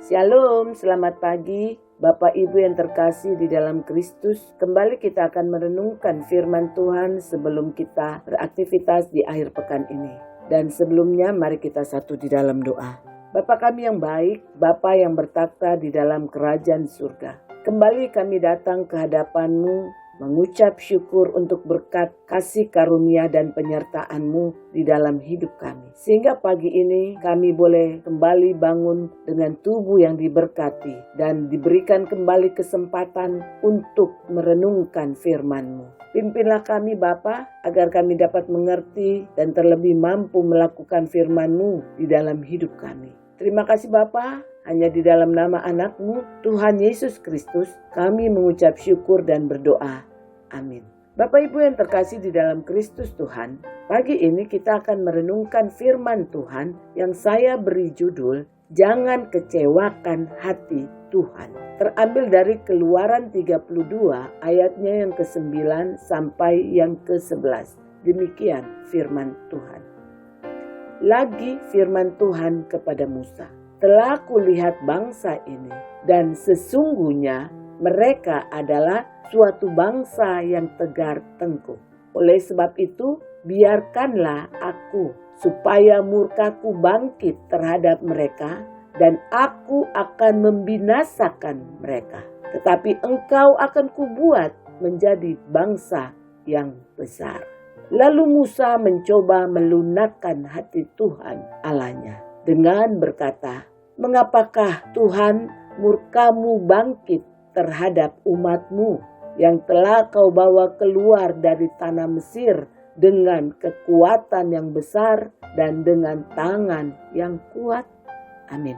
Shalom, selamat pagi Bapak Ibu yang terkasih di dalam Kristus. Kembali kita akan merenungkan firman Tuhan sebelum kita beraktivitas di akhir pekan ini. Dan sebelumnya mari kita satu di dalam doa. Bapa kami yang baik, Bapa yang bertakhta di dalam kerajaan surga. Kembali kami datang ke hadapan-Mu, mengucap syukur untuk berkat kasih karunia dan penyertaan-Mu di dalam hidup kami. Sehingga pagi ini kami boleh kembali bangun dengan tubuh yang diberkati dan diberikan kembali kesempatan untuk merenungkan firman-Mu. Pimpinlah kami Bapa agar kami dapat mengerti dan terlebih mampu melakukan firman-Mu di dalam hidup kami. Terima kasih Bapa, hanya di dalam nama anak-Mu, Tuhan Yesus Kristus, kami mengucap syukur dan berdoa. Amin. Bapak Ibu yang terkasih di dalam Kristus Tuhan, pagi ini kita akan merenungkan firman Tuhan yang saya beri judul, Jangan Kecewakan Hati Tuhan. Terambil dari Keluaran 32 ayatnya yang ke-9 sampai yang ke-11. Demikian firman Tuhan. Lagi firman Tuhan kepada Musa, telah kulihat bangsa ini, dan sesungguhnya mereka adalah suatu bangsa yang tegar tengkuk. Oleh sebab itu, biarkanlah aku supaya murkaku bangkit terhadap mereka, dan aku akan membinasakan mereka. Tetapi engkau akan kubuat menjadi bangsa yang besar. Lalu Musa mencoba melunakkan hati Tuhan Allahnya dengan berkata, mengapakah Tuhan murkamu bangkit terhadap umat-Mu yang telah kau bawa keluar dari tanah Mesir dengan kekuatan yang besar dan dengan tangan yang kuat? Amin.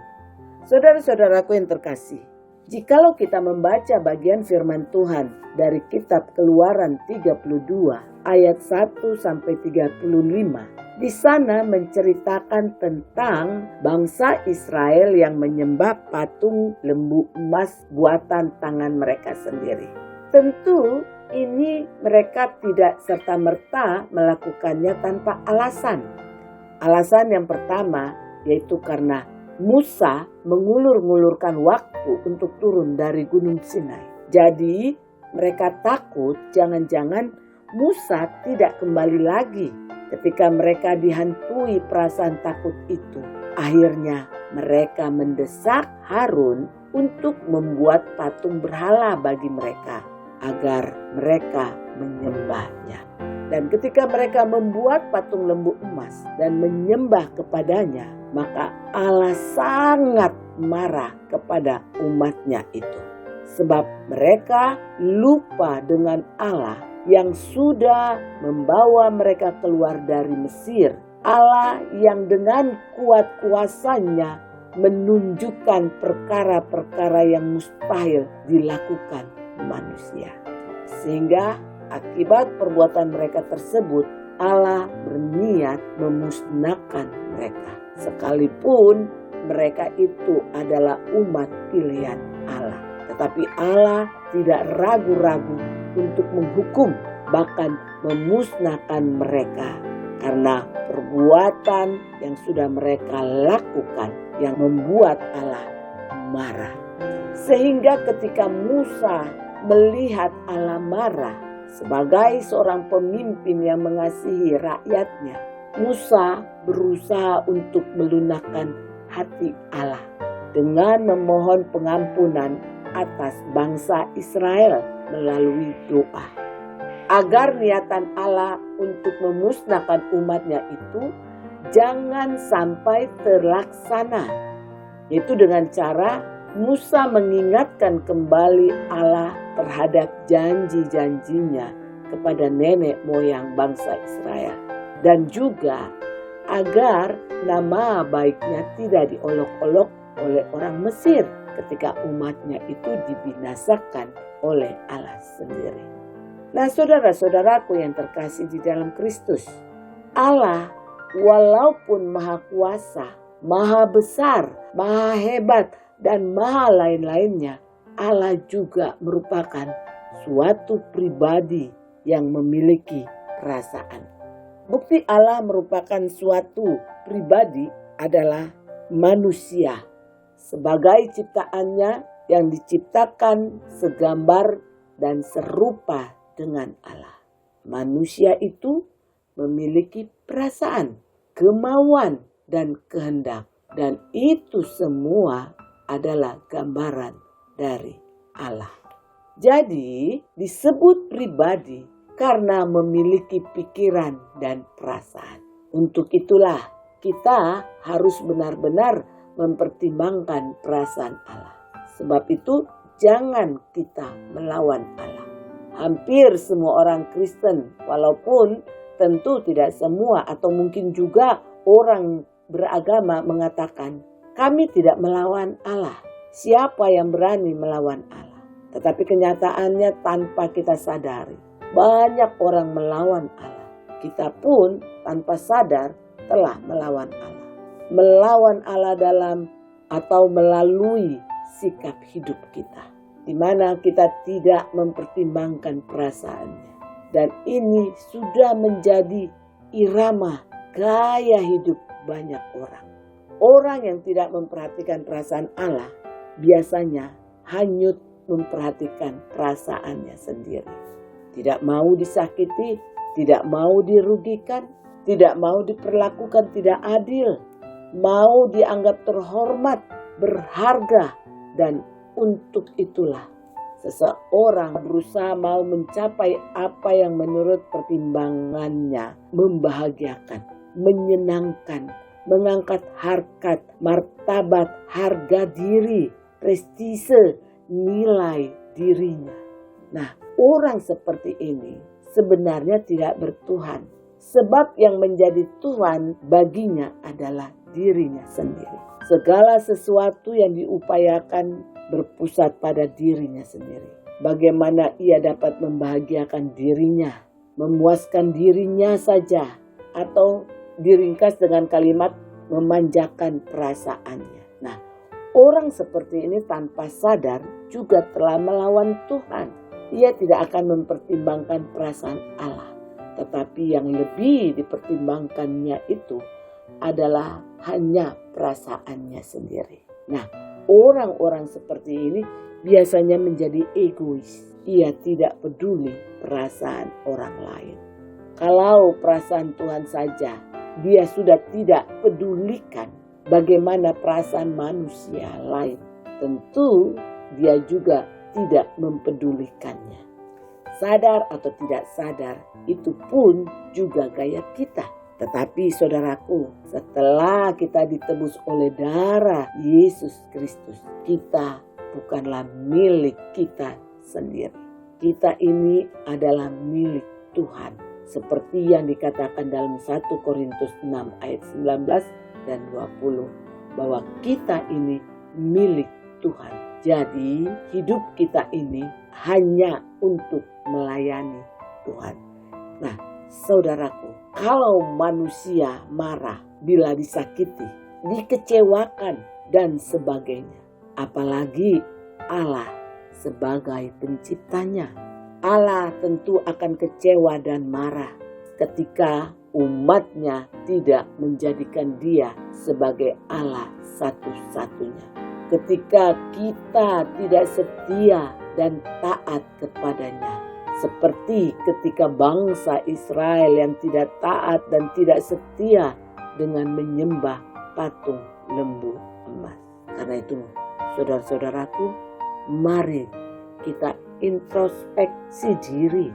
Saudara-saudaraku yang terkasih, jikalau kita membaca bagian firman Tuhan dari kitab Keluaran 32 ayat 1 sampai 35, di sana menceritakan tentang bangsa Israel yang menyembah patung lembu emas buatan tangan mereka sendiri. Tentu ini mereka tidak serta-merta melakukannya tanpa alasan. Alasan yang pertama yaitu karena Musa mengulur-ngulurkan waktu untuk turun dari Gunung Sinai. Jadi mereka takut jangan-jangan Musa tidak kembali lagi ketika mereka dihantui perasaan takut itu. Akhirnya mereka mendesak Harun untuk membuat patung berhala bagi mereka agar mereka menyembahnya. Dan ketika mereka membuat patung lembu emas dan menyembah kepadanya, maka Allah sangat marah kepada umatnya itu. Sebab mereka lupa dengan Allah yang sudah membawa mereka keluar dari Mesir. Allah yang dengan kuat kuasanya menunjukkan perkara-perkara yang mustahil dilakukan manusia. Sehingga akibat perbuatan mereka tersebut, Allah berniat memusnahkan mereka. Sekalipun mereka itu adalah umat pilihan Allah. Tetapi Allah tidak ragu-ragu untuk menghukum, bahkan memusnahkan mereka. Karena perbuatan yang sudah mereka lakukan yang membuat Allah marah. Sehingga ketika Musa melihat Allah marah, sebagai seorang pemimpin yang mengasihi rakyatnya, Musa berusaha untuk melunakkan hati Allah dengan memohon pengampunan atas bangsa Israel melalui doa. Agar niatan Allah untuk memusnahkan umatnya itu jangan sampai terlaksana. Yaitu dengan cara Musa mengingatkan kembali Allah terhadap janji-janjinya kepada nenek moyang bangsa Israel. Dan juga agar nama baiknya tidak diolok-olok oleh orang Mesir ketika umatnya itu dibinasakan oleh Allah sendiri. Nah, saudara-saudaraku yang terkasih di dalam Kristus, Allah walaupun maha kuasa, maha besar, maha hebat, dan maha lain-lainnya, Allah juga merupakan suatu pribadi yang memiliki perasaan. Bukti Allah merupakan suatu pribadi adalah manusia. sebagai ciptaannya yang diciptakan segambar dan serupa dengan Allah. Manusia itu memiliki perasaan, kemauan, dan kehendak. Dan itu semua adalah gambaran dari Allah. Jadi disebut pribadi karena memiliki pikiran dan perasaan. Untuk itulah kita harus benar-benar mempertimbangkan perasaan Allah. Sebab itu jangan kita melawan Allah. Hampir semua orang Kristen, walaupun tentu tidak semua atau mungkin juga orang beragama mengatakan, kami tidak melawan Allah. Siapa yang berani melawan Allah? Tetapi kenyataannya tanpa kita sadari, banyak orang melawan Allah. Kita pun tanpa sadar telah melawan Allah. Melawan Allah dalam atau melalui sikap hidup kita, di mana kita tidak mempertimbangkan perasaannya. Dan ini sudah menjadi irama gaya hidup banyak orang. Orang yang tidak memperhatikan perasaan Allah biasanya hanyut memperhatikan perasaannya sendiri. Tidak mau disakiti, tidak mau dirugikan, tidak mau diperlakukan tidak adil, mau dianggap terhormat, berharga, dan untuk itulah seseorang berusaha mau mencapai apa yang menurut pertimbangannya membahagiakan, menyenangkan, mengangkat harkat, martabat, harga diri, prestise, nilai dirinya. Nah, orang seperti ini sebenarnya tidak bertuhan. Sebab yang menjadi Tuhan baginya adalah dirinya sendiri. Segala sesuatu yang diupayakan berpusat pada dirinya sendiri. Bagaimana ia dapat membahagiakan dirinya, memuaskan dirinya saja, atau diringkas dengan kalimat memanjakan perasaannya. Nah, orang seperti ini tanpa sadar juga telah melawan Tuhan. Ia tidak akan mempertimbangkan perasaan Allah. Tetapi yang lebih dipertimbangkannya itu adalah hanya perasaannya sendiri. Nah, orang-orang seperti ini biasanya menjadi egois. Ia tidak peduli perasaan orang lain. Kalau perasaan Tuhan saja dia sudah tidak pedulikan, bagaimana perasaan manusia lain? Tentu dia juga tidak mempedulikannya. Sadar atau tidak sadar, itu pun juga gaya kita. Tetapi saudaraku, setelah kita ditebus oleh darah Yesus Kristus, kita bukanlah milik kita sendiri. Kita ini adalah milik Tuhan. Seperti yang dikatakan dalam 1 Korintus 6 ayat 19 dan 20. Bahwa kita ini milik Tuhan. Jadi hidup kita ini hanya untuk melayani Tuhan. Nah, saudaraku, kalau manusia marah bila disakiti, dikecewakan dan sebagainya, apalagi Allah sebagai penciptanya, Allah tentu akan kecewa dan marah ketika umatnya tidak menjadikan dia sebagai Allah satu-satunya. Ketika kita tidak setia dan taat kepadanya. Seperti ketika bangsa Israel yang tidak taat dan tidak setia dengan menyembah patung lembu emas. Karena itu, saudara-saudaraku, mari kita introspeksi diri.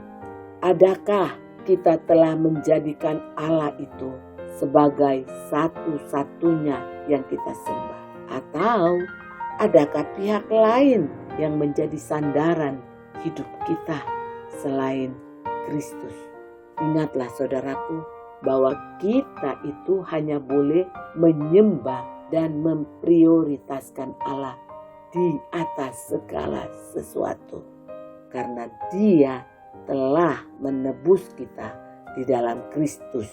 Adakah kita telah menjadikan Allah itu sebagai satu-satunya yang kita sembah? Atau adakah pihak lain yang menjadi sandaran hidup kita selain Kristus? Ingatlah saudaraku, bahwa kita itu hanya boleh menyembah dan memprioritaskan Allah di atas segala sesuatu. Karena Dia telah menebus kita di dalam Kristus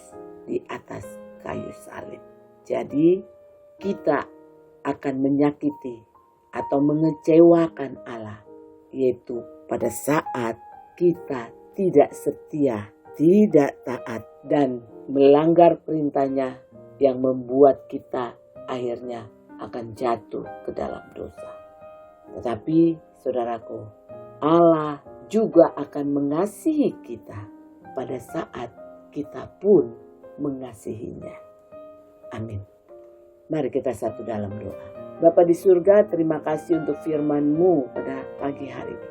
di atas kayu salib. Jadi kita akan menyakiti atau mengecewakan Allah, yaitu pada saat kita tidak setia, tidak taat, dan melanggar perintahnya yang membuat kita akhirnya akan jatuh ke dalam dosa. Tetapi saudaraku, Allah juga akan mengasihi kita pada saat kita pun mengasihinya. Amin. Mari kita satu dalam doa. Bapa di surga, terima kasih untuk firman-Mu pada pagi hari ini.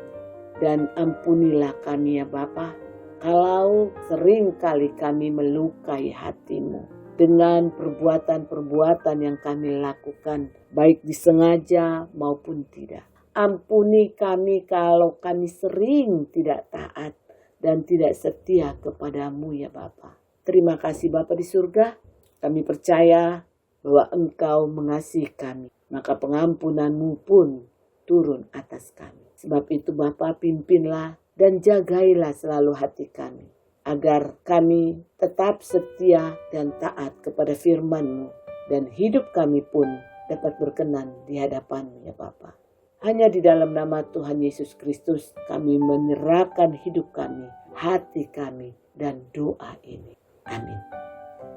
Dan ampunilah kami ya Bapa, kalau sering kali kami melukai hati-Mu dengan perbuatan-perbuatan yang kami lakukan, baik disengaja maupun tidak. Ampuni kami kalau kami sering tidak taat dan tidak setia kepadamu ya Bapa. Terima kasih Bapa di surga, kami percaya bahwa Engkau mengasihi kami, maka pengampunan-Mu pun turun atas kami. Sebab itu Bapa, pimpinlah dan jagailah selalu hati kami, agar kami tetap setia dan taat kepada firman-Mu, dan hidup kami pun dapat berkenan di hadapan-Mu ya Bapa. Hanya di dalam nama Tuhan Yesus Kristus kami menyerahkan hidup kami, hati kami, dan doa ini. Amin.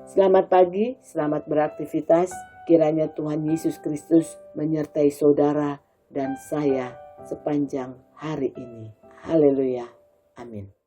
Selamat pagi, selamat beraktivitas. Kiranya Tuhan Yesus Kristus menyertai saudara dan saya sepanjang hari ini. Haleluya. Amin.